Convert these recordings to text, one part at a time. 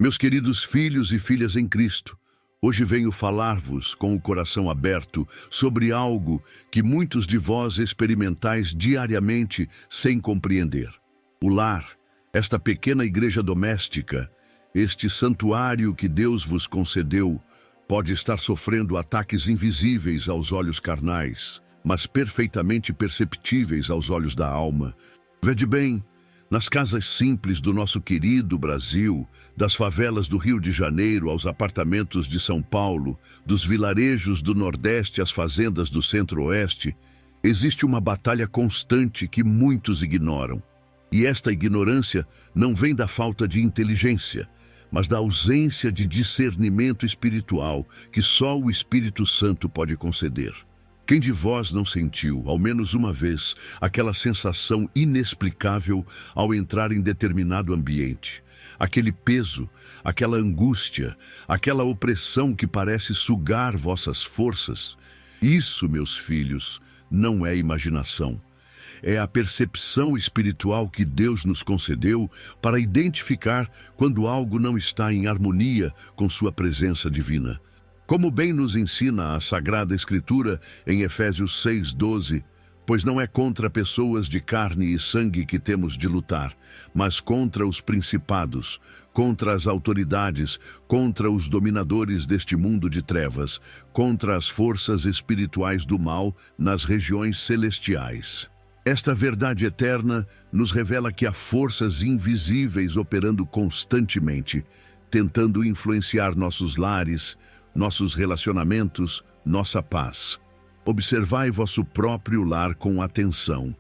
Meus queridos filhos e filhas em Cristo, hoje venho falar-vos com o coração aberto sobre algo que muitos de vós experimentais diariamente sem compreender. O lar, esta pequena igreja doméstica, este santuário que Deus vos concedeu, pode estar sofrendo ataques invisíveis aos olhos carnais, mas perfeitamente perceptíveis aos olhos da alma. Vede bem, nas casas simples do nosso querido Brasil, das favelas do Rio de Janeiro aos apartamentos de São Paulo, dos vilarejos do Nordeste às fazendas do Centro-Oeste, existe uma batalha constante que muitos ignoram. E esta ignorância não vem da falta de inteligência, mas da ausência de discernimento espiritual que só o Espírito Santo pode conceder. Quem de vós não sentiu, ao menos uma vez, aquela sensação inexplicável ao entrar em determinado ambiente? Aquele peso, aquela angústia, aquela opressão que parece sugar vossas forças? Isso, meus filhos, não é imaginação. É a percepção espiritual que Deus nos concedeu para identificar quando algo não está em harmonia com sua presença divina. Como bem nos ensina a Sagrada Escritura em Efésios 6:12, pois não é contra pessoas de carne e sangue que temos de lutar, mas contra os principados, contra as autoridades, contra os dominadores deste mundo de trevas, contra as forças espirituais do mal nas regiões celestiais. Esta verdade eterna nos revela que há forças invisíveis operando constantemente, tentando influenciar nossos lares, nossos relacionamentos, nossa paz. Observai vosso próprio lar com atenção.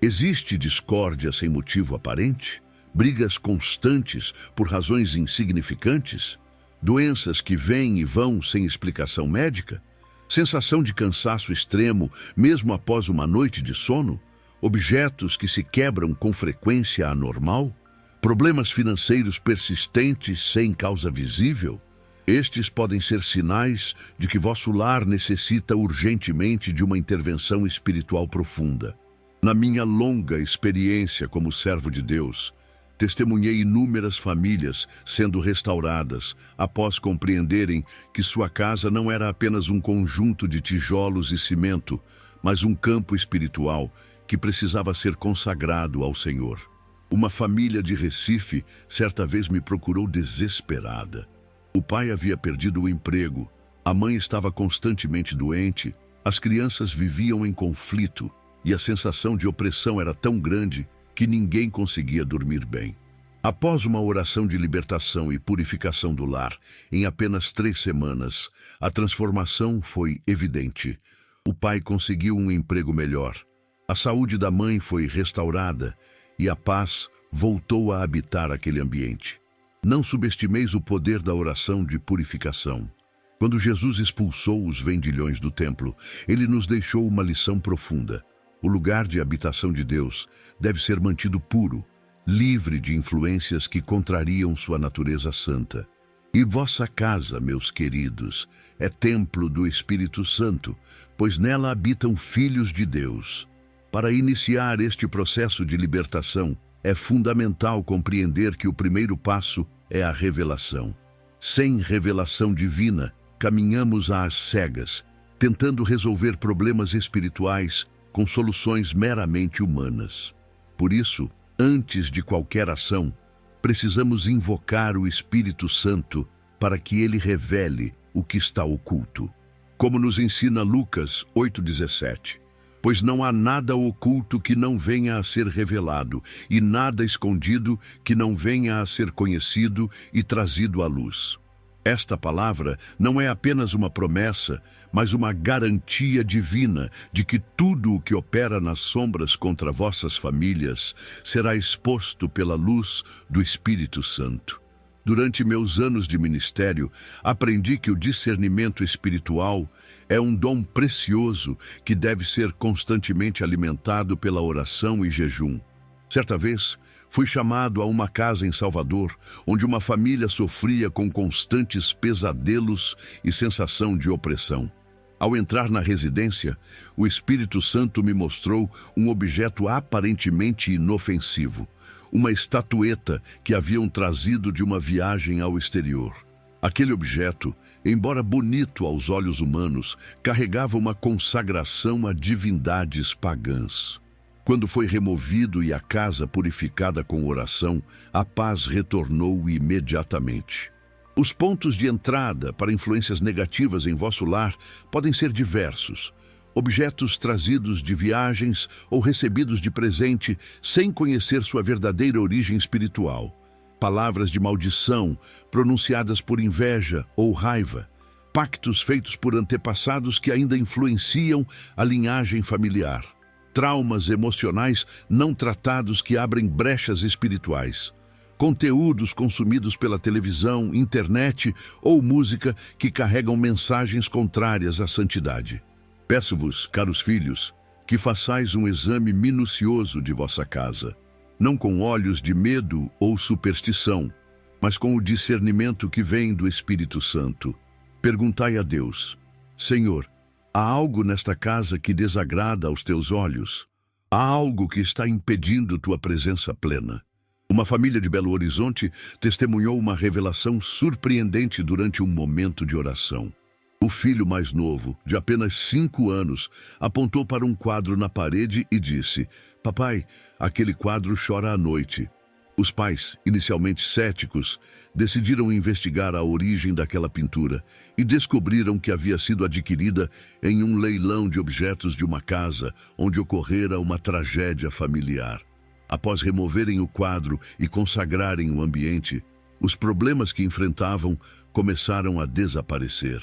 Existe discórdia sem motivo aparente? Brigas constantes por razões insignificantes? Doenças que vêm e vão sem explicação médica? Sensação de cansaço extremo mesmo após uma noite de sono? Objetos que se quebram com frequência anormal? Problemas financeiros persistentes sem causa visível? Estes podem ser sinais de que vosso lar necessita urgentemente de uma intervenção espiritual profunda. Na minha longa experiência como servo de Deus, testemunhei inúmeras famílias sendo restauradas após compreenderem que sua casa não era apenas um conjunto de tijolos e cimento, mas um campo espiritual que precisava ser consagrado ao Senhor. Uma família de Recife certa vez me procurou desesperada. O pai havia perdido o emprego, a mãe estava constantemente doente, as crianças viviam em conflito e a sensação de opressão era tão grande que ninguém conseguia dormir bem. Após uma oração de libertação e purificação do lar, em apenas 3 semanas, a transformação foi evidente. O pai conseguiu um emprego melhor, a saúde da mãe foi restaurada e a paz voltou a habitar aquele ambiente. Não subestimeis o poder da oração de purificação. Quando Jesus expulsou os vendilhões do templo, ele nos deixou uma lição profunda. O lugar de habitação de Deus deve ser mantido puro, livre de influências que contrariam sua natureza santa. E vossa casa, meus queridos, é templo do Espírito Santo, pois nela habitam filhos de Deus. Para iniciar este processo de libertação, é fundamental compreender que o primeiro passo é a revelação. Sem revelação divina, caminhamos às cegas, tentando resolver problemas espirituais com soluções meramente humanas. Por isso, antes de qualquer ação, precisamos invocar o Espírito Santo para que ele revele o que está oculto. Como nos ensina Lucas 8:17. Pois não há nada oculto que não venha a ser revelado, e nada escondido que não venha a ser conhecido e trazido à luz. Esta palavra não é apenas uma promessa, mas uma garantia divina de que tudo o que opera nas sombras contra vossas famílias será exposto pela luz do Espírito Santo. Durante meus anos de ministério, aprendi que o discernimento espiritual é um dom precioso que deve ser constantemente alimentado pela oração e jejum. Certa vez, fui chamado a uma casa em Salvador, onde uma família sofria com constantes pesadelos e sensação de opressão. Ao entrar na residência, o Espírito Santo me mostrou um objeto aparentemente inofensivo, uma estatueta que haviam trazido de uma viagem ao exterior. Aquele objeto, embora bonito aos olhos humanos, carregava uma consagração a divindades pagãs. Quando foi removido e a casa purificada com oração, a paz retornou imediatamente. Os pontos de entrada para influências negativas em vosso lar podem ser diversos. Objetos trazidos de viagens ou recebidos de presente sem conhecer sua verdadeira origem espiritual. Palavras de maldição pronunciadas por inveja ou raiva. Pactos feitos por antepassados que ainda influenciam a linhagem familiar. Traumas emocionais não tratados que abrem brechas espirituais. Conteúdos consumidos pela televisão, internet ou música que carregam mensagens contrárias à santidade. Peço-vos, caros filhos, que façais um exame minucioso de vossa casa, não com olhos de medo ou superstição, mas com o discernimento que vem do Espírito Santo. Perguntai a Deus: Senhor, há algo nesta casa que desagrada aos teus olhos? Há algo que está impedindo tua presença plena? Uma família de Belo Horizonte testemunhou uma revelação surpreendente durante um momento de oração. O filho mais novo, de apenas 5 anos, apontou para um quadro na parede e disse: Papai, aquele quadro chora à noite. Os pais, inicialmente céticos, decidiram investigar a origem daquela pintura e descobriram que havia sido adquirida em um leilão de objetos de uma casa onde ocorrera uma tragédia familiar. Após removerem o quadro e consagrarem o ambiente, os problemas que enfrentavam começaram a desaparecer.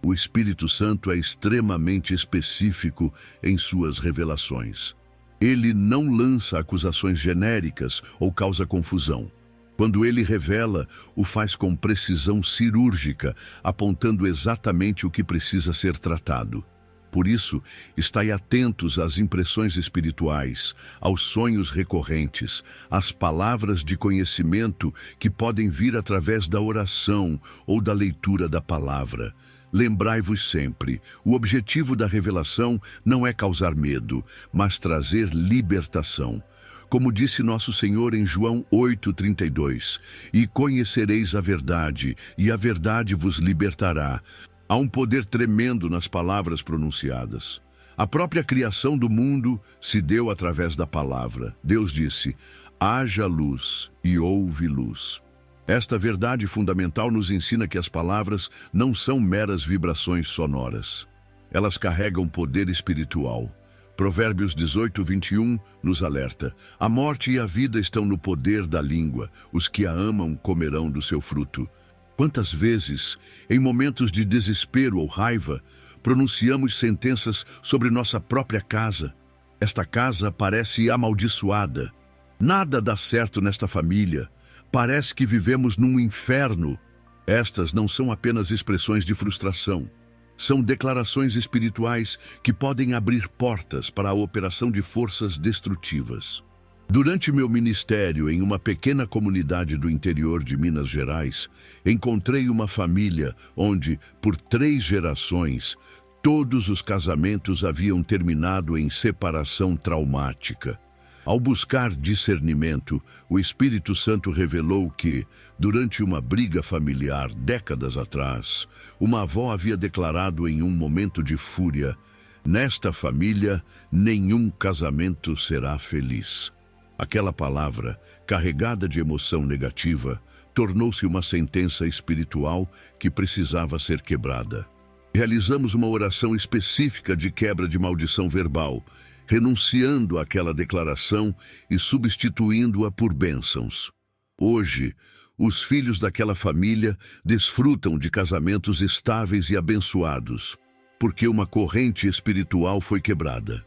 O Espírito Santo é extremamente específico em suas revelações. Ele não lança acusações genéricas ou causa confusão. Quando ele revela, o faz com precisão cirúrgica, apontando exatamente o que precisa ser tratado. Por isso, estai atentos às impressões espirituais, aos sonhos recorrentes, às palavras de conhecimento que podem vir através da oração ou da leitura da palavra. Lembrai-vos sempre, o objetivo da revelação não é causar medo, mas trazer libertação. Como disse nosso Senhor em João 8,32, e conhecereis a verdade, e a verdade vos libertará. Há um poder tremendo nas palavras pronunciadas. A própria criação do mundo se deu através da palavra. Deus disse: haja luz, e houve luz. Esta verdade fundamental nos ensina que as palavras não são meras vibrações sonoras. Elas carregam poder espiritual. Provérbios 18:21 nos alerta: a morte e a vida estão no poder da língua, os que a amam comerão do seu fruto. Quantas vezes, em momentos de desespero ou raiva, pronunciamos sentenças sobre nossa própria casa? Esta casa parece amaldiçoada. Nada dá certo nesta família. Parece que vivemos num inferno. Estas não são apenas expressões de frustração. São declarações espirituais que podem abrir portas para a operação de forças destrutivas. Durante meu ministério em uma pequena comunidade do interior de Minas Gerais, encontrei uma família onde, por 3 gerações, todos os casamentos haviam terminado em separação traumática. Ao buscar discernimento, o Espírito Santo revelou que, durante uma briga familiar décadas atrás, uma avó havia declarado em um momento de fúria: nesta família, nenhum casamento será feliz. Aquela palavra, carregada de emoção negativa, tornou-se uma sentença espiritual que precisava ser quebrada. Realizamos uma oração específica de quebra de maldição verbal, renunciando àquela declaração e substituindo-a por bênçãos. Hoje, os filhos daquela família desfrutam de casamentos estáveis e abençoados, porque uma corrente espiritual foi quebrada.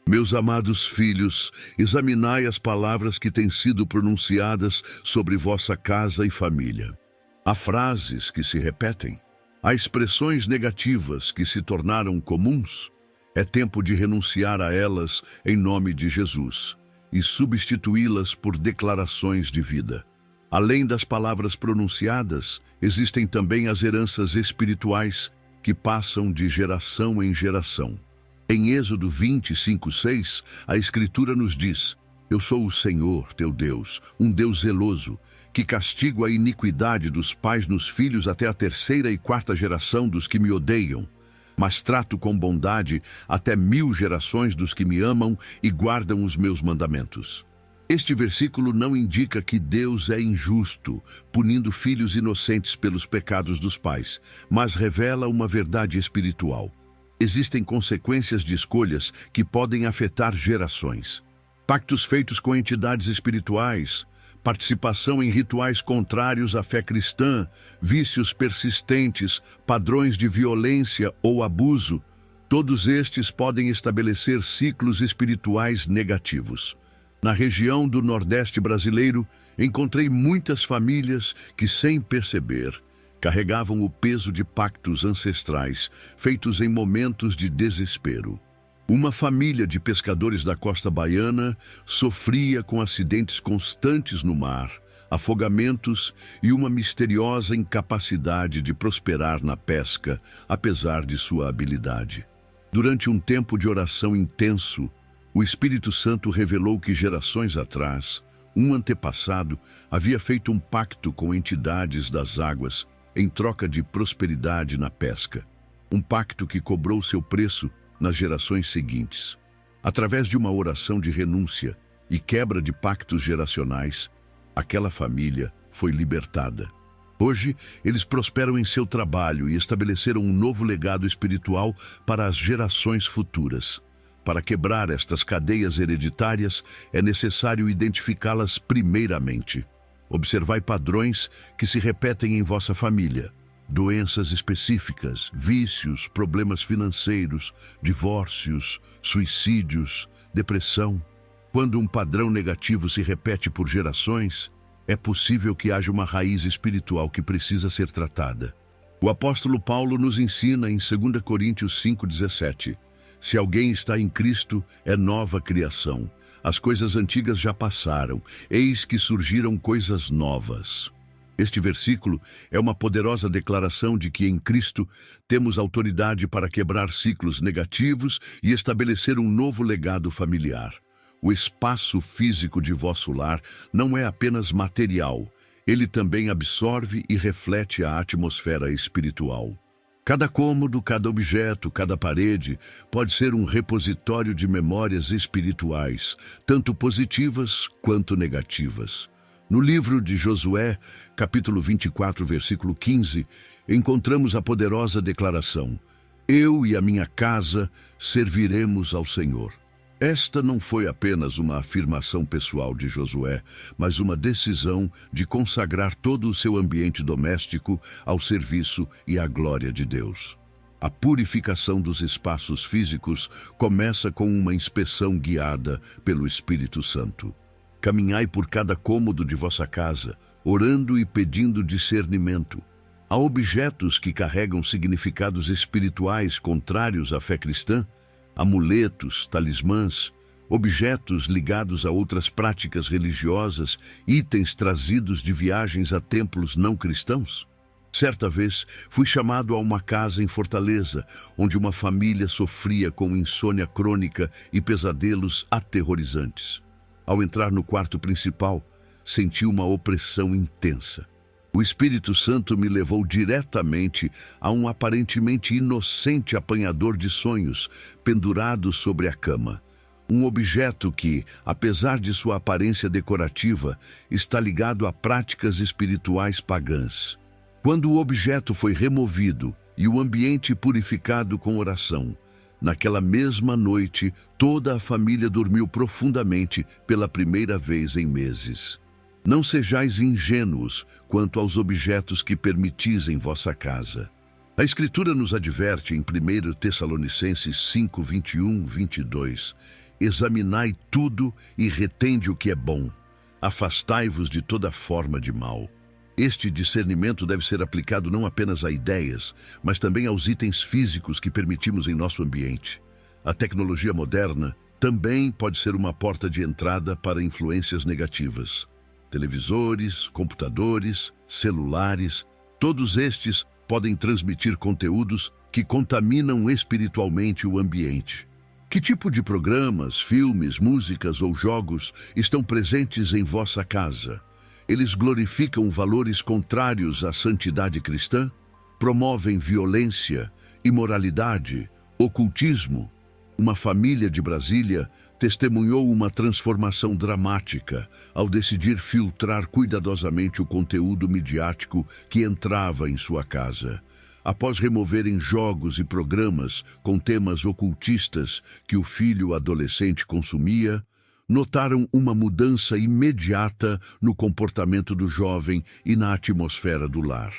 Meus amados filhos, examinai as palavras que têm sido pronunciadas sobre vossa casa e família. Há frases que se repetem. Há expressões negativas que se tornaram comuns. É tempo de renunciar a elas em nome de Jesus e substituí-las por declarações de vida. Além das palavras pronunciadas, existem também as heranças espirituais que passam de geração em geração. Em Êxodo 25:6, a Escritura nos diz: Eu sou o Senhor, teu Deus, um Deus zeloso, que castigo a iniquidade dos pais nos filhos até a terceira e quarta geração dos que me odeiam, mas trato com bondade até 1000 gerações dos que me amam e guardam os meus mandamentos. Este versículo não indica que Deus é injusto, punindo filhos inocentes pelos pecados dos pais, mas revela uma verdade espiritual. Existem consequências de escolhas que podem afetar gerações. Pactos feitos com entidades espirituais, participação em rituais contrários à fé cristã, vícios persistentes, padrões de violência ou abuso, todos estes podem estabelecer ciclos espirituais negativos. Na região do Nordeste brasileiro, encontrei muitas famílias que, sem perceber, carregavam o peso de pactos ancestrais feitos em momentos de desespero. Uma família de pescadores da costa baiana sofria com acidentes constantes no mar, afogamentos e uma misteriosa incapacidade de prosperar na pesca, apesar de sua habilidade. Durante um tempo de oração intenso, o Espírito Santo revelou que gerações atrás, um antepassado havia feito um pacto com entidades das águas em troca de prosperidade na pesca. Um pacto que cobrou seu preço nas gerações seguintes. Através de uma oração de renúncia e quebra de pactos geracionais, aquela família foi libertada. Hoje, eles prosperam em seu trabalho e estabeleceram um novo legado espiritual para as gerações futuras. Para quebrar estas cadeias hereditárias, é necessário identificá-las primeiramente. Observai padrões que se repetem em vossa família. Doenças específicas, vícios, problemas financeiros, divórcios, suicídios, depressão. Quando um padrão negativo se repete por gerações, é possível que haja uma raiz espiritual que precisa ser tratada. O apóstolo Paulo nos ensina em 2 Coríntios 5,17: se alguém está em Cristo, é nova criação. As coisas antigas já passaram, eis que surgiram coisas novas. Este versículo é uma poderosa declaração de que em Cristo temos autoridade para quebrar ciclos negativos e estabelecer um novo legado familiar. O espaço físico de vosso lar não é apenas material, ele também absorve e reflete a atmosfera espiritual. Cada cômodo, cada objeto, cada parede pode ser um repositório de memórias espirituais, tanto positivas quanto negativas. No livro de Josué, capítulo 24, versículo 15, encontramos a poderosa declaração: eu e a minha casa serviremos ao Senhor. Esta não foi apenas uma afirmação pessoal de Josué, mas uma decisão de consagrar todo o seu ambiente doméstico ao serviço e à glória de Deus. A purificação dos espaços físicos começa com uma inspeção guiada pelo Espírito Santo. Caminhai por cada cômodo de vossa casa, orando e pedindo discernimento. Há objetos que carregam significados espirituais contrários à fé cristã, amuletos, talismãs, objetos ligados a outras práticas religiosas, itens trazidos de viagens a templos não cristãos. Certa vez, fui chamado a uma casa em Fortaleza, onde uma família sofria com insônia crônica e pesadelos aterrorizantes. Ao entrar no quarto principal, senti uma opressão intensa. O Espírito Santo me levou diretamente a um aparentemente inocente apanhador de sonhos pendurado sobre a cama. Um objeto que, apesar de sua aparência decorativa, está ligado a práticas espirituais pagãs. Quando o objeto foi removido e o ambiente purificado com oração, naquela mesma noite, toda a família dormiu profundamente pela primeira vez em meses. Não sejais ingênuos quanto aos objetos que permitis em vossa casa. A Escritura nos adverte em 1 Tessalonicenses 5, 21, 22. Examinai tudo e retende o que é bom. Afastai-vos de toda forma de mal. Este discernimento deve ser aplicado não apenas a ideias, mas também aos itens físicos que permitimos em nosso ambiente. A tecnologia moderna também pode ser uma porta de entrada para influências negativas. Televisores, computadores, celulares, todos estes podem transmitir conteúdos que contaminam espiritualmente o ambiente. Que tipo de programas, filmes, músicas ou jogos estão presentes em vossa casa? Eles glorificam valores contrários à santidade cristã? Promovem violência, imoralidade, ocultismo? Uma família de Brasília testemunhou uma transformação dramática ao decidir filtrar cuidadosamente o conteúdo midiático que entrava em sua casa. Após removerem jogos e programas com temas ocultistas que o filho adolescente consumia, notaram uma mudança imediata no comportamento do jovem e na atmosfera do lar.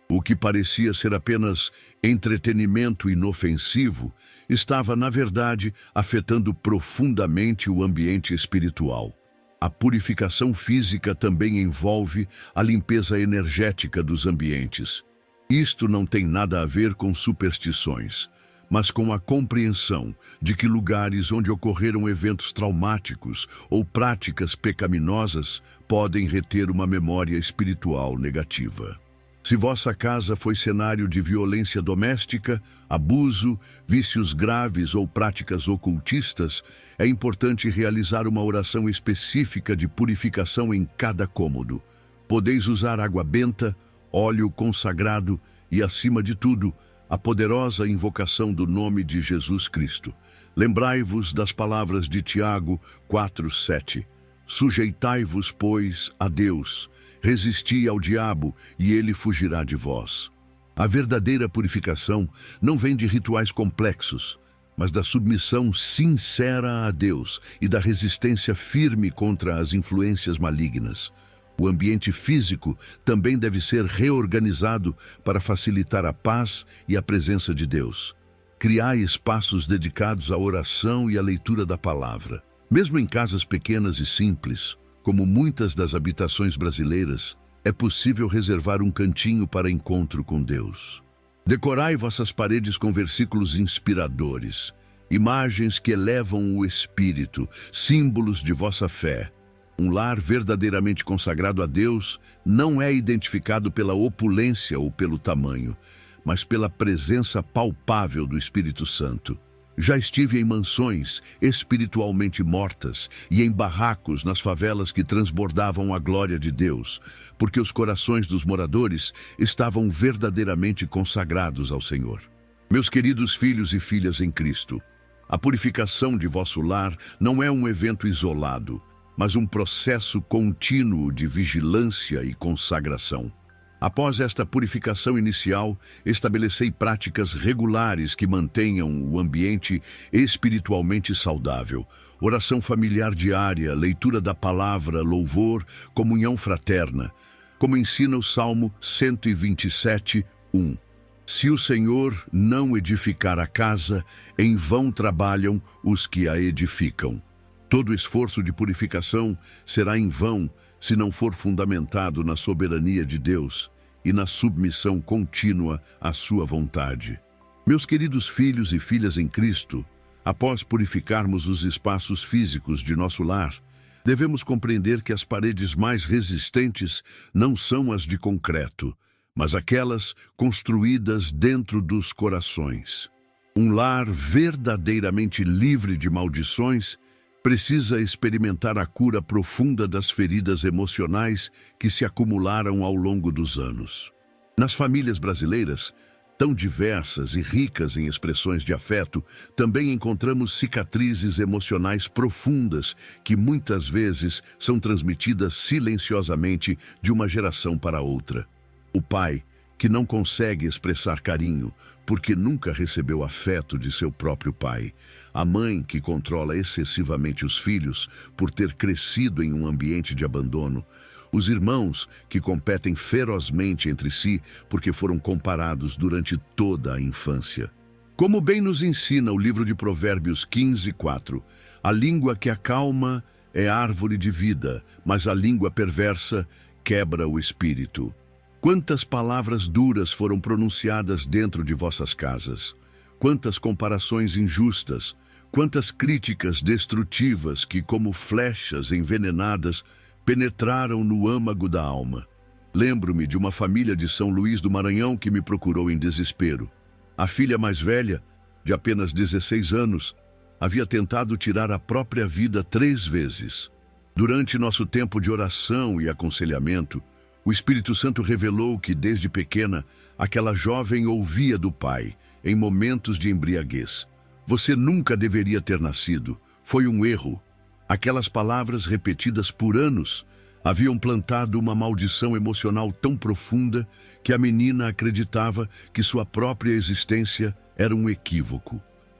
O que parecia ser apenas entretenimento inofensivo estava, na verdade, afetando profundamente o ambiente espiritual. A purificação física também envolve a limpeza energética dos ambientes. Isto não tem nada a ver com superstições, mas com a compreensão de que lugares onde ocorreram eventos traumáticos ou práticas pecaminosas podem reter uma memória espiritual negativa. Se vossa casa foi cenário de violência doméstica, abuso, vícios graves ou práticas ocultistas, é importante realizar uma oração específica de purificação em cada cômodo. Podeis usar água benta, óleo consagrado e, acima de tudo, a poderosa invocação do nome de Jesus Cristo. Lembrai-vos das palavras de Tiago 4:7. Sujeitai-vos, pois, a Deus, resisti ao diabo e ele fugirá de vós. A verdadeira purificação não vem de rituais complexos, mas da submissão sincera a Deus e da resistência firme contra as influências malignas. O ambiente físico também deve ser reorganizado para facilitar a paz e a presença de Deus. Criai espaços dedicados à oração e à leitura da palavra. Mesmo em casas pequenas e simples, como muitas das habitações brasileiras, é possível reservar um cantinho para encontro com Deus. Decorai vossas paredes com versículos inspiradores, imagens que elevam o espírito, símbolos de vossa fé. Um lar verdadeiramente consagrado a Deus não é identificado pela opulência ou pelo tamanho, mas pela presença palpável do Espírito Santo. Já estive em mansões espiritualmente mortas e em barracos nas favelas que transbordavam a glória de Deus, porque os corações dos moradores estavam verdadeiramente consagrados ao Senhor. Meus queridos filhos e filhas em Cristo, a purificação de vosso lar não é um evento isolado, mas um processo contínuo de vigilância e consagração. Após esta purificação inicial, estabelecei práticas regulares que mantenham o ambiente espiritualmente saudável. Oração familiar diária, leitura da palavra, louvor, comunhão fraterna. Como ensina o Salmo 127:1. Se o Senhor não edificar a casa, em vão trabalham os que a edificam. Todo esforço de purificação será em vão se não for fundamentado na soberania de Deus e na submissão contínua à sua vontade. Meus queridos filhos e filhas em Cristo, após purificarmos os espaços físicos de nosso lar, devemos compreender que as paredes mais resistentes não são as de concreto, mas aquelas construídas dentro dos corações. Um lar verdadeiramente livre de maldições precisa experimentar a cura profunda das feridas emocionais que se acumularam ao longo dos anos. Nas famílias brasileiras, tão diversas e ricas em expressões de afeto, também encontramos cicatrizes emocionais profundas que muitas vezes são transmitidas silenciosamente de uma geração para outra. O pai, que não consegue expressar carinho porque nunca recebeu afeto de seu próprio pai. A mãe, que controla excessivamente os filhos por ter crescido em um ambiente de abandono. Os irmãos, que competem ferozmente entre si porque foram comparados durante toda a infância. Como bem nos ensina o livro de Provérbios 15:4, a língua que acalma é árvore de vida, mas a língua perversa quebra o espírito. Quantas palavras duras foram pronunciadas dentro de vossas casas? Quantas comparações injustas? Quantas críticas destrutivas que, como flechas envenenadas, penetraram no âmago da alma? Lembro-me de uma família de São Luís do Maranhão que me procurou em desespero. A filha mais velha, de apenas 16 anos, havia tentado tirar a própria vida 3 vezes. Durante nosso tempo de oração e aconselhamento, o Espírito Santo revelou que, desde pequena, aquela jovem ouvia do Pai, em momentos de embriaguez: "Você nunca deveria ter nascido. Foi um erro." Aquelas palavras, repetidas por anos, haviam plantado uma maldição emocional tão profunda que a menina acreditava que sua própria existência era um equívoco.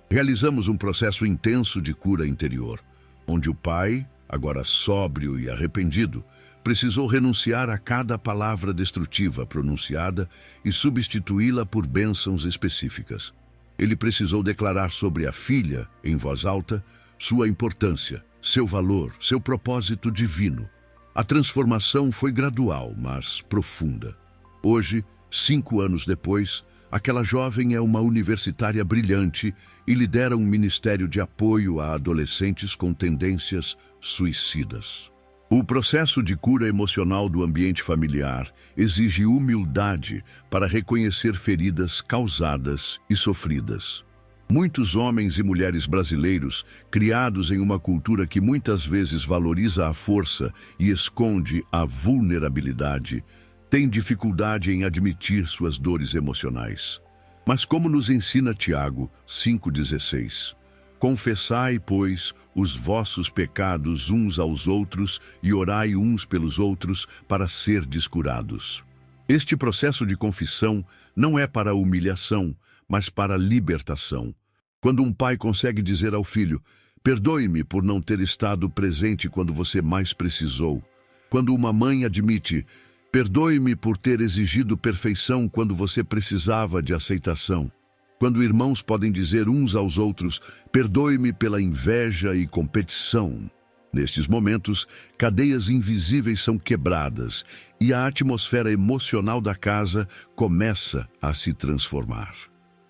Realizamos um processo intenso de cura interior, onde o pai, agora sóbrio e arrependido, precisou renunciar a cada palavra destrutiva pronunciada e substituí-la por bênçãos específicas. Ele precisou declarar sobre a filha, em voz alta, sua importância, seu valor, seu propósito divino. A transformação foi gradual, mas profunda. Hoje, 5 anos depois, aquela jovem é uma universitária brilhante e lidera um ministério de apoio a adolescentes com tendências suicidas. O processo de cura emocional do ambiente familiar exige humildade para reconhecer feridas causadas e sofridas. Muitos homens e mulheres brasileiros, criados em uma cultura que muitas vezes valoriza a força e esconde a vulnerabilidade, têm dificuldade em admitir suas dores emocionais. Mas como nos ensina Tiago 5,16, confessai, pois, os vossos pecados uns aos outros e orai uns pelos outros para serdes curados. Este processo de confissão não é para humilhação, mas para libertação. Quando um pai consegue dizer ao filho: "Perdoe-me por não ter estado presente quando você mais precisou." Quando uma mãe admite: "Perdoe-me por ter exigido perfeição quando você precisava de aceitação." Quando irmãos podem dizer uns aos outros: "Perdoe-me pela inveja e competição." Nestes momentos, cadeias invisíveis são quebradas e a atmosfera emocional da casa começa a se transformar.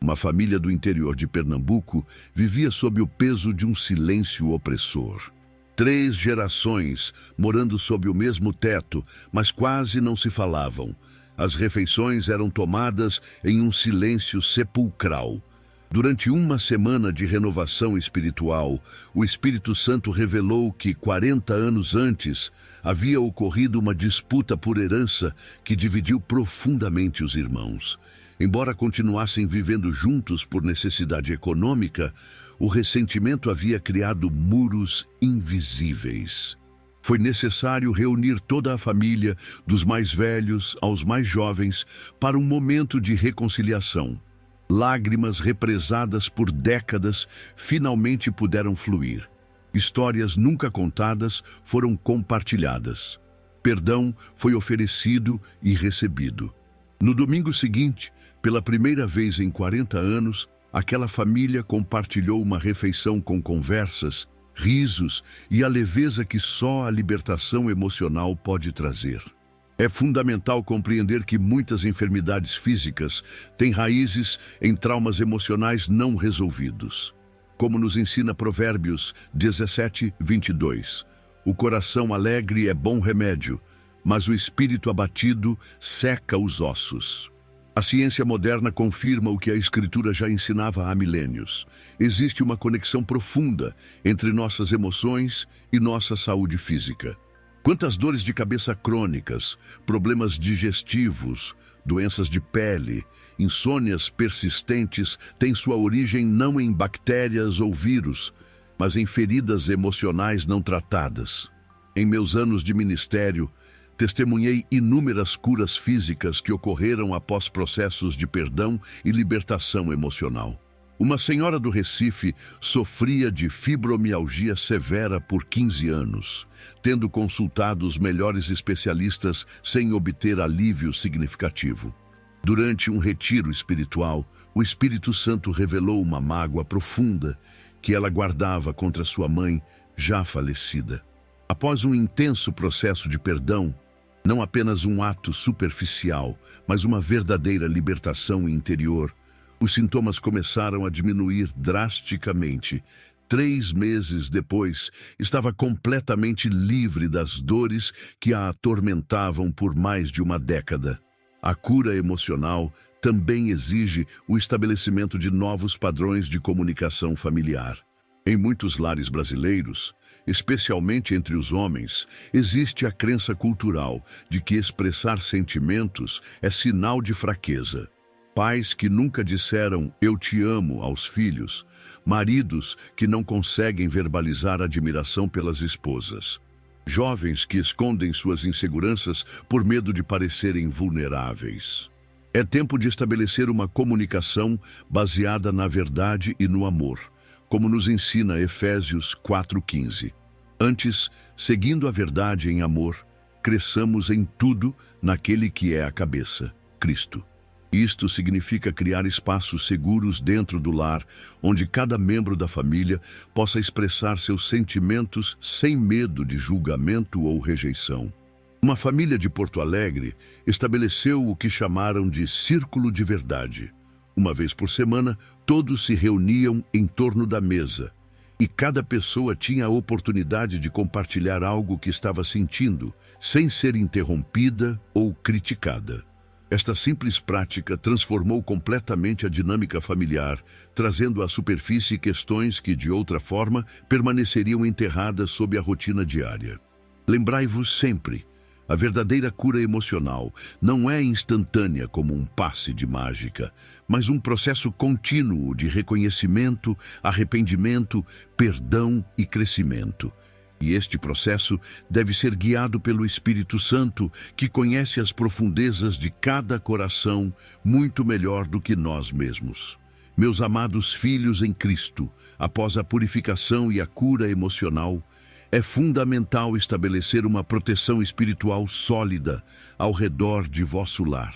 Uma família do interior de Pernambuco vivia sob o peso de um silêncio opressor. 3 gerações morando sob o mesmo teto, mas quase não se falavam. As refeições eram tomadas em um silêncio sepulcral. Durante uma semana de renovação espiritual, o Espírito Santo revelou que 40 anos antes havia ocorrido uma disputa por herança que dividiu profundamente os irmãos. Embora continuassem vivendo juntos por necessidade econômica, o ressentimento havia criado muros invisíveis. Foi necessário reunir toda a família, dos mais velhos aos mais jovens, para um momento de reconciliação. Lágrimas represadas por décadas finalmente puderam fluir. Histórias nunca contadas foram compartilhadas. Perdão foi oferecido e recebido. No domingo seguinte, pela primeira vez em 40 anos, aquela família compartilhou uma refeição com conversas, risos e a leveza que só a libertação emocional pode trazer. É fundamental compreender que muitas enfermidades físicas têm raízes em traumas emocionais não resolvidos. Como nos ensina Provérbios 17:22, o coração alegre é bom remédio, mas o espírito abatido seca os ossos. A ciência moderna confirma o que a Escritura já ensinava há milênios. Existe uma conexão profunda entre nossas emoções e nossa saúde física. Quantas dores de cabeça crônicas, problemas digestivos, doenças de pele, insônias persistentes têm sua origem não em bactérias ou vírus, mas em feridas emocionais não tratadas. Em meus anos de ministério, testemunhei inúmeras curas físicas que ocorreram após processos de perdão e libertação emocional. Uma senhora do Recife sofria de fibromialgia severa por 15 anos, tendo consultado os melhores especialistas sem obter alívio significativo. Durante um retiro espiritual, o Espírito Santo revelou uma mágoa profunda que ela guardava contra sua mãe, já falecida. Após um intenso processo de perdão, não apenas um ato superficial, mas uma verdadeira libertação interior, os sintomas começaram a diminuir drasticamente. 3 meses depois, estava completamente livre das dores que a atormentavam por mais de uma década. A cura emocional também exige o estabelecimento de novos padrões de comunicação familiar. Em muitos lares brasileiros, especialmente entre os homens, existe a crença cultural de que expressar sentimentos é sinal de fraqueza. Pais que nunca disseram "eu te amo" aos filhos, maridos que não conseguem verbalizar admiração pelas esposas, jovens que escondem suas inseguranças por medo de parecerem vulneráveis. É tempo de estabelecer uma comunicação baseada na verdade e no amor, como nos ensina Efésios 4:15. Antes, seguindo a verdade em amor, cresçamos em tudo naquele que é a cabeça, Cristo. Isto significa criar espaços seguros dentro do lar, onde cada membro da família possa expressar seus sentimentos sem medo de julgamento ou rejeição. Uma família de Porto Alegre estabeleceu o que chamaram de Círculo de Verdade. Uma vez por semana, todos se reuniam em torno da mesa, e cada pessoa tinha a oportunidade de compartilhar algo que estava sentindo, sem ser interrompida ou criticada. Esta simples prática transformou completamente a dinâmica familiar, trazendo à superfície questões que, de outra forma, permaneceriam enterradas sob a rotina diária. Lembrai-vos sempre, a verdadeira cura emocional não é instantânea como um passe de mágica, mas um processo contínuo de reconhecimento, arrependimento, perdão e crescimento. E este processo deve ser guiado pelo Espírito Santo, que conhece as profundezas de cada coração muito melhor do que nós mesmos. Meus amados filhos em Cristo, após a purificação e a cura emocional, é fundamental estabelecer uma proteção espiritual sólida ao redor de vosso lar.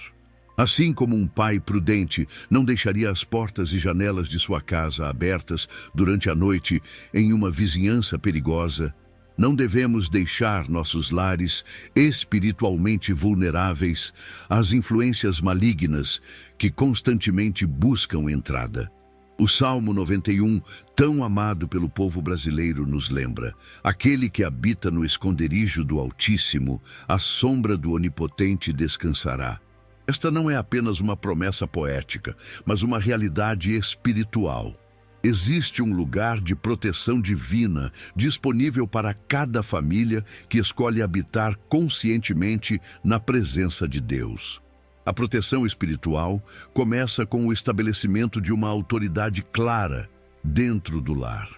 Assim como um pai prudente não deixaria as portas e janelas de sua casa abertas durante a noite em uma vizinhança perigosa, não devemos deixar nossos lares espiritualmente vulneráveis às influências malignas que constantemente buscam entrada. O Salmo 91, tão amado pelo povo brasileiro, nos lembra: aquele que habita no esconderijo do Altíssimo, à sombra do Onipotente descansará. Esta não é apenas uma promessa poética, mas uma realidade espiritual. Existe um lugar de proteção divina disponível para cada família que escolhe habitar conscientemente na presença de Deus. A proteção espiritual começa com o estabelecimento de uma autoridade clara dentro do lar.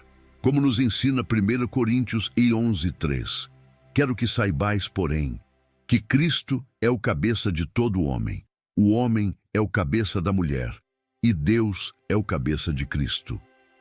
Como nos ensina 1 Coríntios 11:3. Quero que saibais, porém, que Cristo é o cabeça de todo homem. O homem é o cabeça da mulher, e Deus é o cabeça de Cristo.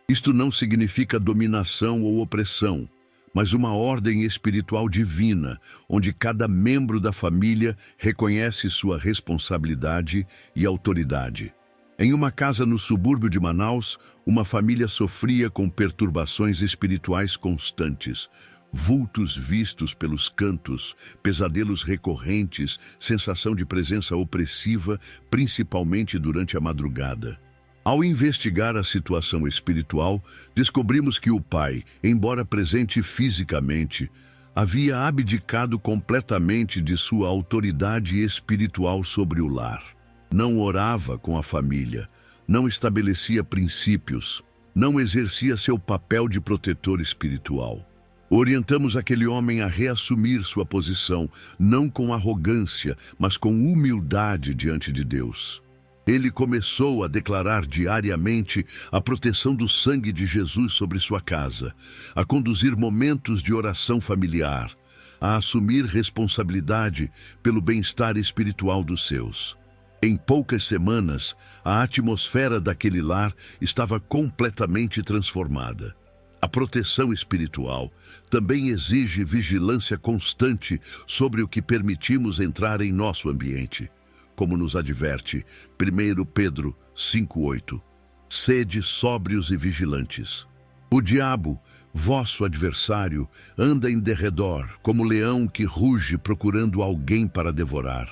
Isto não significa dominação ou opressão, mas uma ordem espiritual divina, onde cada membro da família reconhece sua responsabilidade e autoridade. Em uma casa no subúrbio de Manaus, uma família sofria com perturbações espirituais constantes, vultos vistos pelos cantos, pesadelos recorrentes, sensação de presença opressiva, principalmente durante a madrugada. Ao investigar a situação espiritual, descobrimos que o pai, embora presente fisicamente, havia abdicado completamente de sua autoridade espiritual sobre o lar. Não orava com a família, não estabelecia princípios, não exercia seu papel de protetor espiritual. Orientamos aquele homem a reassumir sua posição, não com arrogância, mas com humildade diante de Deus. Ele começou a declarar diariamente a proteção do sangue de Jesus sobre sua casa, a conduzir momentos de oração familiar, a assumir responsabilidade pelo bem-estar espiritual dos seus. Em poucas semanas, a atmosfera daquele lar estava completamente transformada. A proteção espiritual também exige vigilância constante sobre o que permitimos entrar em nosso ambiente. Como nos adverte 1 Pedro 5:8. Sede sóbrios e vigilantes. O diabo, vosso adversário, anda em derredor, como leão que ruge procurando alguém para devorar.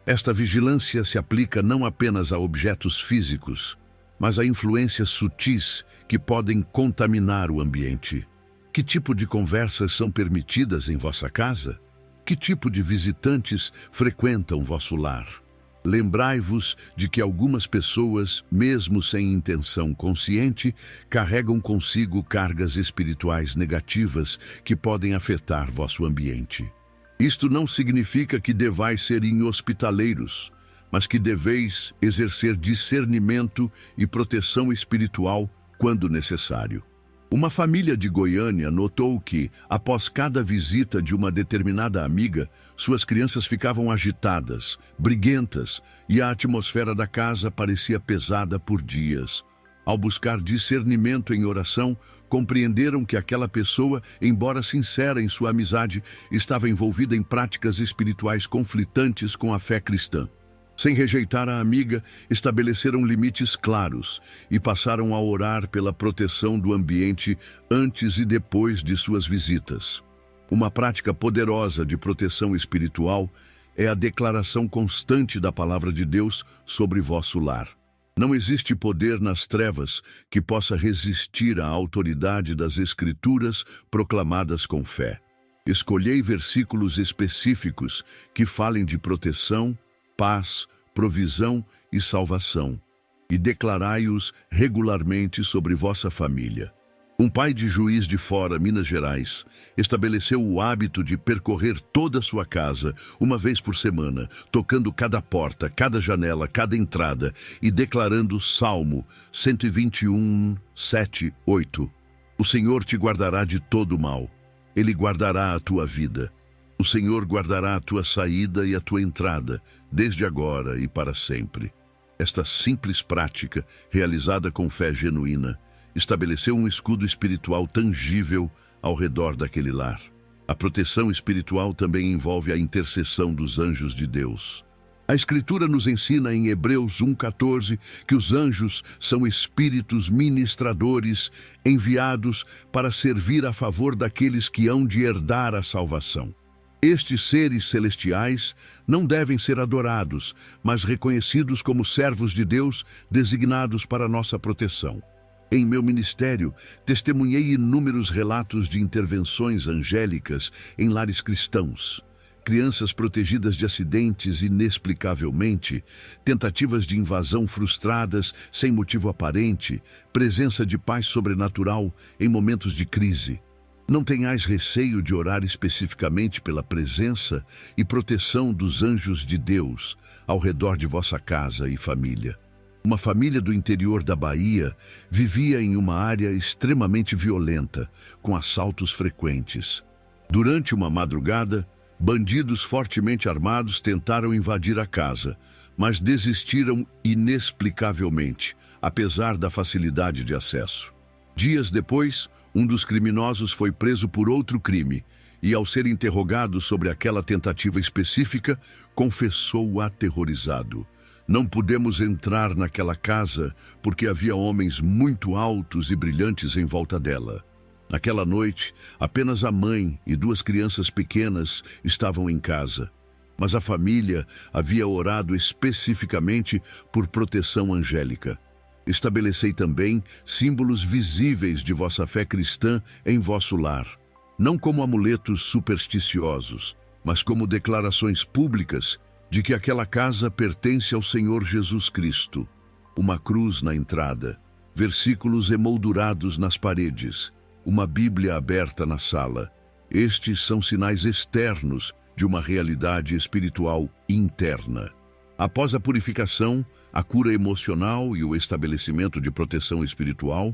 Esta vigilância se aplica não apenas a objetos físicos, mas a influências sutis que podem contaminar o ambiente. Que tipo de conversas são permitidas em vossa casa? Que tipo de visitantes frequentam vosso lar? Lembrai-vos de que algumas pessoas, mesmo sem intenção consciente, carregam consigo cargas espirituais negativas que podem afetar vosso ambiente. Isto não significa que devais ser inhospitaleiros, mas que deveis exercer discernimento e proteção espiritual quando necessário. Uma família de Goiânia notou que, após cada visita de uma determinada amiga, suas crianças ficavam agitadas, briguentas, e a atmosfera da casa parecia pesada por dias. Ao buscar discernimento em oração, compreenderam que aquela pessoa, embora sincera em sua amizade, estava envolvida em práticas espirituais conflitantes com a fé cristã. Sem rejeitar a amiga, estabeleceram limites claros e passaram a orar pela proteção do ambiente antes e depois de suas visitas. Uma prática poderosa de proteção espiritual é a declaração constante da palavra de Deus sobre vosso lar. Não existe poder nas trevas que possa resistir à autoridade das Escrituras proclamadas com fé. Escolhei versículos específicos que falem de proteção, paz, provisão e salvação, e declarai-os regularmente sobre vossa família. Um pai de Juiz de Fora, Minas Gerais, estabeleceu o hábito de percorrer toda a sua casa, uma vez por semana, tocando cada porta, cada janela, cada entrada, e declarando Salmo 121, 7, 8. O Senhor te guardará de todo mal. Ele guardará a tua vida. O Senhor guardará a tua saída e a tua entrada, desde agora e para sempre. Esta simples prática, realizada com fé genuína, estabeleceu um escudo espiritual tangível ao redor daquele lar. A proteção espiritual também envolve a intercessão dos anjos de Deus. A Escritura nos ensina em Hebreus 1,14 que os anjos são espíritos ministradores enviados para servir a favor daqueles que hão de herdar a salvação. Estes seres celestiais não devem ser adorados, mas reconhecidos como servos de Deus designados para nossa proteção. Em meu ministério, testemunhei inúmeros relatos de intervenções angélicas em lares cristãos. Crianças protegidas de acidentes inexplicavelmente, tentativas de invasão frustradas sem motivo aparente, presença de paz sobrenatural em momentos de crise. Não tenhais receio de orar especificamente pela presença e proteção dos anjos de Deus ao redor de vossa casa e família. Uma família do interior da Bahia vivia em uma área extremamente violenta, com assaltos frequentes. Durante uma madrugada, bandidos fortemente armados tentaram invadir a casa, mas desistiram inexplicavelmente, apesar da facilidade de acesso. Dias depois, um dos criminosos foi preso por outro crime e, ao ser interrogado sobre aquela tentativa específica, confessou aterrorizado: "Não pudemos entrar naquela casa porque havia homens muito altos e brilhantes em volta dela. Naquela noite, apenas a mãe e 2 crianças pequenas estavam em casa, mas a família havia orado especificamente por proteção angélica. Estabelecei também símbolos visíveis de vossa fé cristã em vosso lar, não como amuletos supersticiosos, mas como declarações públicas de que aquela casa pertence ao Senhor Jesus Cristo. Uma cruz na entrada, versículos emoldurados nas paredes, uma Bíblia aberta na sala. Estes são sinais externos de uma realidade espiritual interna. Após a purificação, a cura emocional e o estabelecimento de proteção espiritual,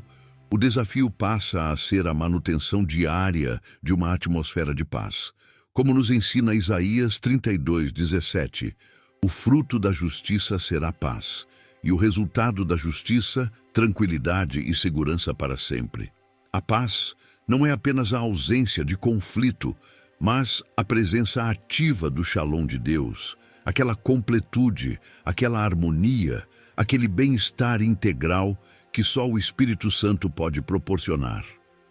o desafio passa a ser a manutenção diária de uma atmosfera de paz. Como nos ensina Isaías 32:17, o fruto da justiça será paz, e o resultado da justiça, tranquilidade e segurança para sempre. A paz não é apenas a ausência de conflito, mas a presença ativa do Shalom de Deus, aquela completude, aquela harmonia, aquele bem-estar integral que só o Espírito Santo pode proporcionar.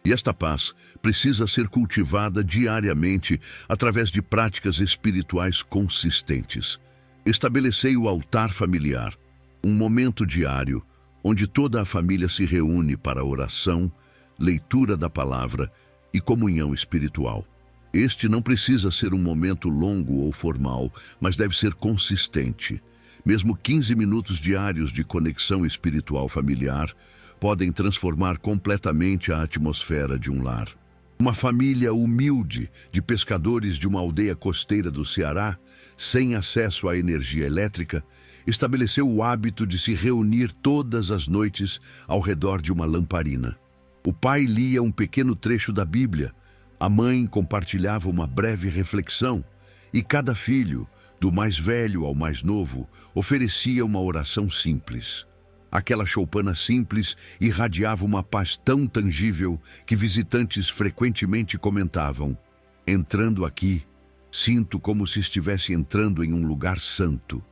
E esta paz precisa ser cultivada diariamente através de práticas espirituais consistentes. Estabelecei o altar familiar, um momento diário onde toda a família se reúne para oração, leitura da palavra e comunhão espiritual. Este não precisa ser um momento longo ou formal, mas deve ser consistente. Mesmo 15 minutos diários de conexão espiritual familiar podem transformar completamente a atmosfera de um lar. Uma família humilde de pescadores de uma aldeia costeira do Ceará, sem acesso à energia elétrica, estabeleceu o hábito de se reunir todas as noites ao redor de uma lamparina. O pai lia um pequeno trecho da Bíblia, a mãe compartilhava uma breve reflexão e cada filho, do mais velho ao mais novo, oferecia uma oração simples. Aquela choupana simples irradiava uma paz tão tangível que visitantes frequentemente comentavam: entrando aqui, sinto como se estivesse entrando em um lugar santo.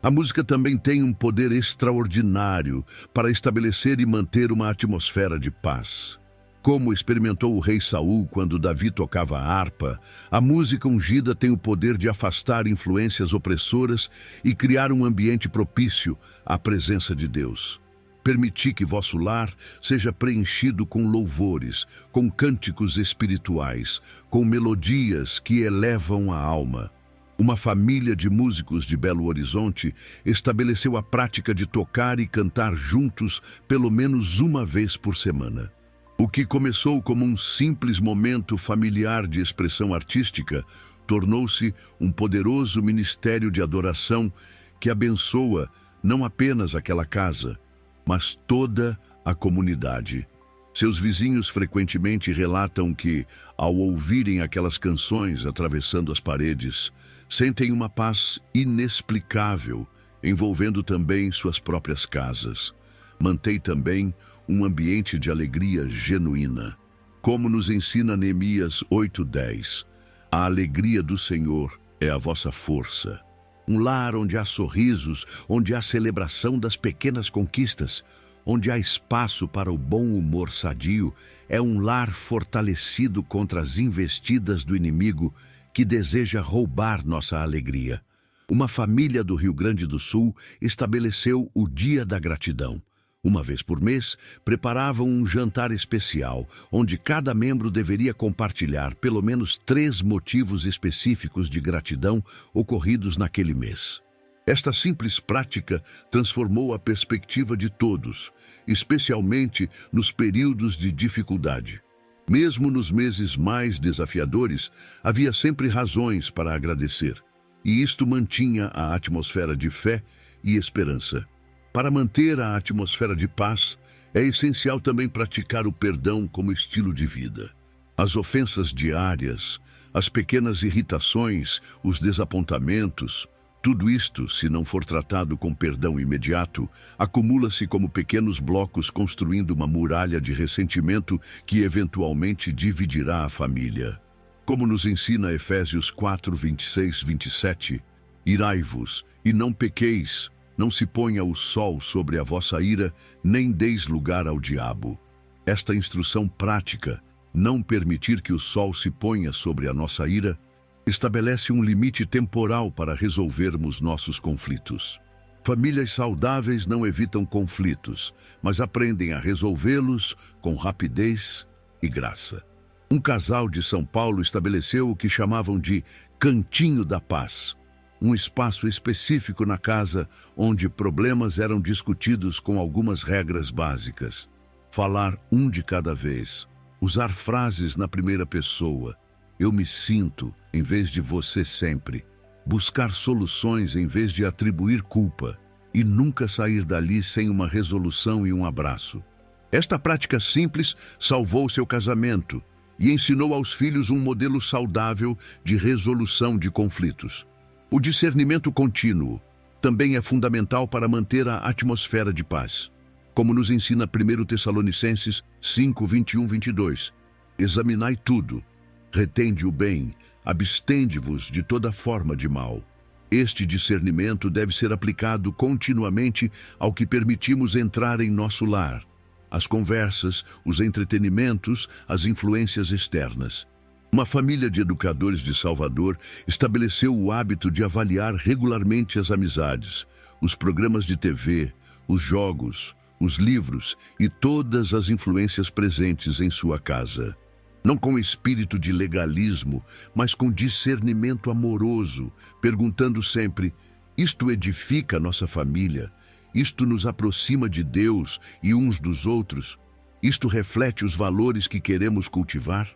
A música também tem um poder extraordinário para estabelecer e manter uma atmosfera de paz. Como experimentou o rei Saul quando Davi tocava a harpa, a música ungida tem o poder de afastar influências opressoras e criar um ambiente propício à presença de Deus. Permiti que vosso lar seja preenchido com louvores, com cânticos espirituais, com melodias que elevam a alma. Uma família de músicos de Belo Horizonte estabeleceu a prática de tocar e cantar juntos pelo menos uma vez por semana. O que começou como um simples momento familiar de expressão artística tornou-se um poderoso ministério de adoração que abençoa não apenas aquela casa, mas toda a comunidade. Seus vizinhos frequentemente relatam que, ao ouvirem aquelas canções atravessando as paredes, sentem uma paz inexplicável, envolvendo também suas próprias casas. Mantém também um ambiente de alegria genuína. Como nos ensina Neemias 8:10, a alegria do Senhor é a vossa força. Um lar onde há sorrisos, onde há celebração das pequenas conquistas, onde há espaço para o bom humor sadio, é um lar fortalecido contra as investidas do inimigo que deseja roubar nossa alegria. Uma família do Rio Grande do Sul estabeleceu o Dia da Gratidão. Uma vez por mês, preparavam um jantar especial, onde cada membro deveria compartilhar pelo menos 3 motivos específicos de gratidão ocorridos naquele mês. Esta simples prática transformou a perspectiva de todos, especialmente nos períodos de dificuldade. Mesmo nos meses mais desafiadores, havia sempre razões para agradecer, e isto mantinha a atmosfera de fé e esperança. Para manter a atmosfera de paz, é essencial também praticar o perdão como estilo de vida. As ofensas diárias, as pequenas irritações, os desapontamentos, tudo isto, se não for tratado com perdão imediato, acumula-se como pequenos blocos construindo uma muralha de ressentimento que eventualmente dividirá a família. Como nos ensina Efésios 4:26-27, irai-vos e não pequeis, não se ponha o sol sobre a vossa ira, nem deis lugar ao diabo. Esta instrução prática, não permitir que o sol se ponha sobre a nossa ira, estabelece um limite temporal para resolvermos nossos conflitos. Famílias saudáveis não evitam conflitos, mas aprendem a resolvê-los com rapidez e graça. Um casal de São Paulo estabeleceu o que chamavam de Cantinho da Paz, um espaço específico na casa onde problemas eram discutidos com algumas regras básicas. Falar um de cada vez, usar frases na primeira pessoa, eu me sinto, em vez de você sempre, buscar soluções em vez de atribuir culpa e nunca sair dali sem uma resolução e um abraço. Esta prática simples salvou seu casamento e ensinou aos filhos um modelo saudável de resolução de conflitos. O discernimento contínuo também é fundamental para manter a atmosfera de paz. Como nos ensina 1 Tessalonicenses 5:21-22, examinai tudo, retende o bem, abstende-vos de toda forma de mal. Este discernimento deve ser aplicado continuamente ao que permitimos entrar em nosso lar, as conversas, os entretenimentos, as influências externas. Uma família de educadores de Salvador estabeleceu o hábito de avaliar regularmente as amizades, os programas de TV, os jogos, os livros e todas as influências presentes em sua casa. Não com espírito de legalismo, mas com discernimento amoroso, perguntando sempre: Isto edifica nossa família, isto nos aproxima de Deus e uns dos outros, isto reflete os valores que queremos cultivar.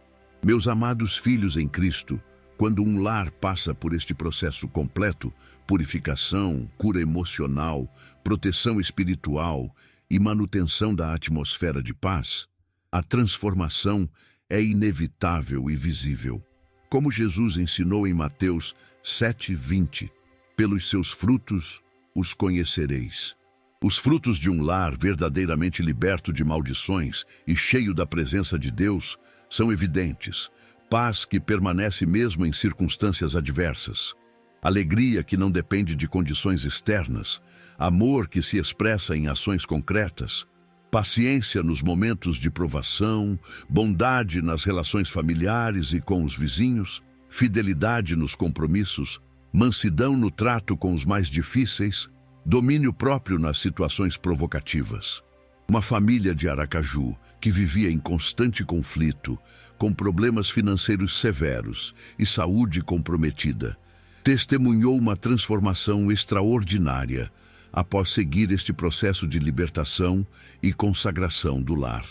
Meus amados filhos em Cristo, quando um lar passa por este processo completo, purificação, cura emocional, proteção espiritual e manutenção da atmosfera de paz, a transformação é inevitável e visível. Como Jesus ensinou em Mateus 7:20, pelos seus frutos os conhecereis. Os frutos de um lar verdadeiramente liberto de maldições e cheio da presença de Deus são evidentes. Paz que permanece mesmo em circunstâncias adversas. Alegria que não depende de condições externas. Amor que se expressa em ações concretas. Paciência nos momentos de provação. Bondade nas relações familiares e com os vizinhos. Fidelidade nos compromissos. Mansidão no trato com os mais difíceis. Domínio próprio nas situações provocativas. Uma família de Aracaju que vivia em constante conflito, com problemas financeiros severos e saúde comprometida, testemunhou uma transformação extraordinária após seguir este processo de libertação e consagração do lar.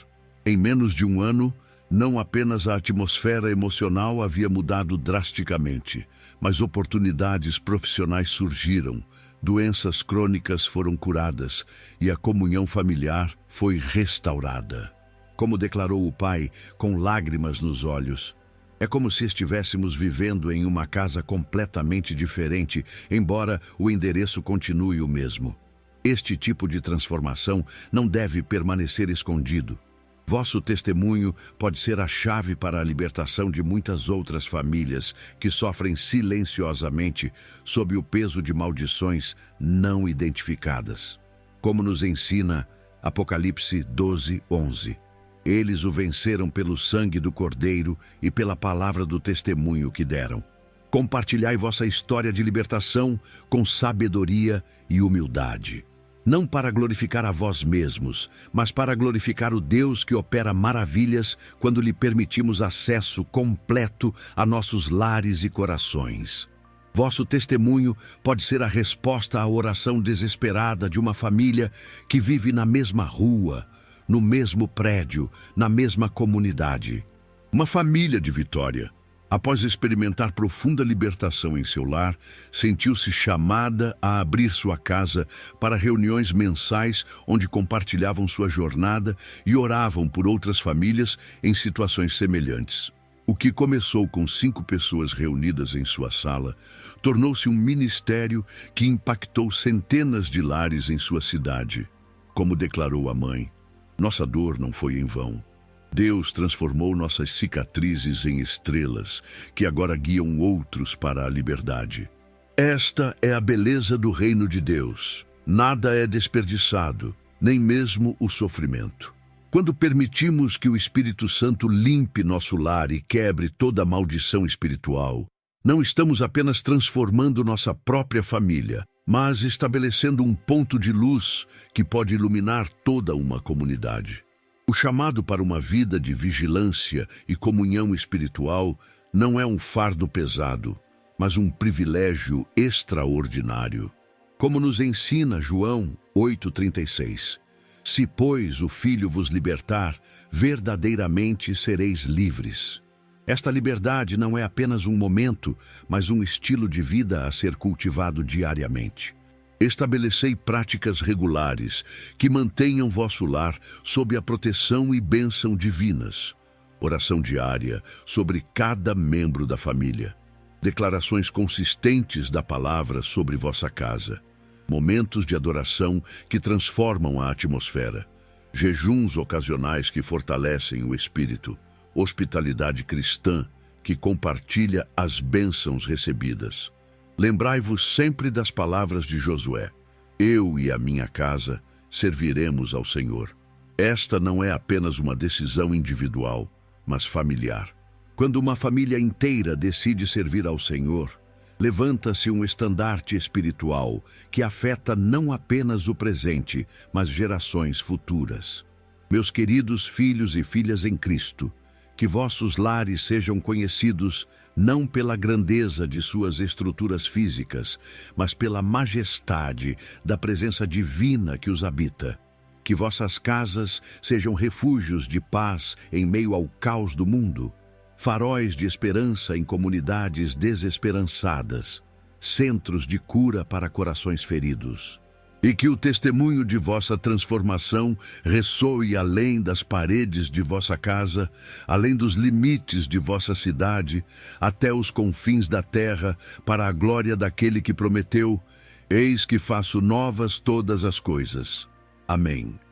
Em menos de um ano, não apenas a atmosfera emocional havia mudado drasticamente, mas oportunidades profissionais surgiram, doenças crônicas foram curadas e a comunhão familiar foi restaurada. Como declarou o pai, com lágrimas nos olhos, é como se estivéssemos vivendo em uma casa completamente diferente, embora o endereço continue o mesmo. Este tipo de transformação não deve permanecer escondido. Vosso testemunho pode ser a chave para a libertação de muitas outras famílias que sofrem silenciosamente sob o peso de maldições não identificadas. Como nos ensina Apocalipse 12:11. Eles o venceram pelo sangue do Cordeiro e pela palavra do testemunho que deram. Compartilhai vossa história de libertação com sabedoria e humildade. Não para glorificar a vós mesmos, mas para glorificar o Deus que opera maravilhas quando lhe permitimos acesso completo a nossos lares e corações. Vosso testemunho pode ser a resposta à oração desesperada de uma família que vive na mesma rua, no mesmo prédio, na mesma comunidade. Uma família de Vitória, após experimentar profunda libertação em seu lar, sentiu-se chamada a abrir sua casa para reuniões mensais onde compartilhavam sua jornada e oravam por outras famílias em situações semelhantes. O que começou com 5 pessoas reunidas em sua sala, tornou-se um ministério que impactou centenas de lares em sua cidade. Como declarou a mãe, nossa dor não foi em vão. Deus transformou nossas cicatrizes em estrelas, que agora guiam outros para a liberdade. Esta é a beleza do reino de Deus. Nada é desperdiçado, nem mesmo o sofrimento. Quando permitimos que o Espírito Santo limpe nosso lar e quebre toda a maldição espiritual, não estamos apenas transformando nossa própria família, mas estabelecendo um ponto de luz que pode iluminar toda uma comunidade. O chamado para uma vida de vigilância e comunhão espiritual não é um fardo pesado, mas um privilégio extraordinário. Como nos ensina João 8,36, se, pois, o Filho vos libertar, verdadeiramente sereis livres. Esta liberdade não é apenas um momento, mas um estilo de vida a ser cultivado diariamente. Estabelecei práticas regulares que mantenham vosso lar sob a proteção e bênção divinas. Oração diária sobre cada membro da família. Declarações consistentes da palavra sobre vossa casa. Momentos de adoração que transformam a atmosfera. Jejuns ocasionais que fortalecem o espírito. Hospitalidade cristã que compartilha as bênçãos recebidas. Lembrai-vos sempre das palavras de Josué. Eu e a minha casa serviremos ao Senhor. Esta não é apenas uma decisão individual, mas familiar. Quando uma família inteira decide servir ao Senhor, levanta-se um estandarte espiritual que afeta não apenas o presente, mas gerações futuras. Meus queridos filhos e filhas em Cristo, Que vossos lares sejam conhecidos não pela grandeza de suas estruturas físicas, mas pela majestade da presença divina que os habita. Que vossas casas sejam refúgios de paz em meio ao caos do mundo, faróis de esperança em comunidades desesperançadas, centros de cura para corações feridos. E que o testemunho de vossa transformação ressoe além das paredes de vossa casa, além dos limites de vossa cidade, até os confins da terra, para a glória daquele que prometeu: eis que faço novas todas as coisas. Amém.